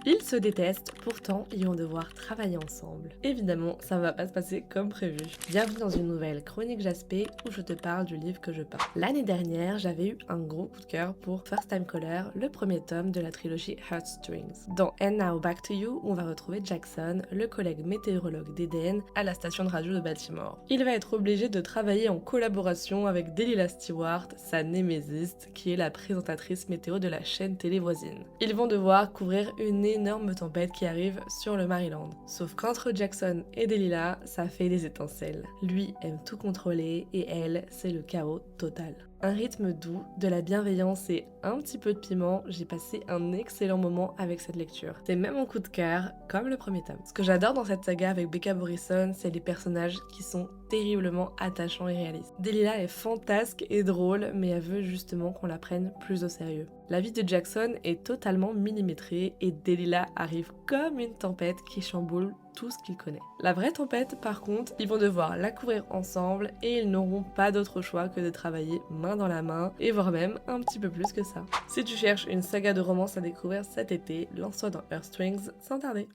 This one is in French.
Ils se détestent, pourtant ils vont devoir travailler ensemble. Évidemment, ça va pas se passer comme prévu. Bienvenue dans une nouvelle chronique Jaspé où je te parle du livre que je parle. L'année dernière, j'avais eu un gros coup de cœur pour First Time Caller, le premier tome de la trilogie Heartstrings. Dans And Now Back to You, on va retrouver Jackson, le collègue météorologue d'Eden, à la station de radio de Baltimore. Il va être obligé de travailler en collaboration avec Delilah Stewart, sa némésis, qui est la présentatrice météo de la chaîne télé voisine. Ils vont devoir couvrir une énorme tempête qui arrive sur le Maryland. Sauf qu'entre Jackson et Delilah, ça fait des étincelles. Lui aime tout contrôler et elle, c'est le chaos total. Un rythme doux, de la bienveillance et un petit peu de piment, j'ai passé un excellent moment avec cette lecture. C'est même un coup de cœur, comme le premier tome. Ce que j'adore dans cette saga avec Becca Morrison, c'est les personnages qui sont terriblement attachants et réalistes. Delilah est fantasque et drôle, mais elle veut justement qu'on la prenne plus au sérieux. La vie de Jackson est totalement millimétrée et Delilah arrive comme une tempête qui chamboule tout ce qu'il connaît. La vraie tempête, par contre, ils vont devoir la couvrir ensemble et ils n'auront pas d'autre choix que de travailler main dans la main et voire même un petit peu plus que ça. Si tu cherches une saga de romance à découvrir cet été, lance-toi dans Heartstrings sans tarder.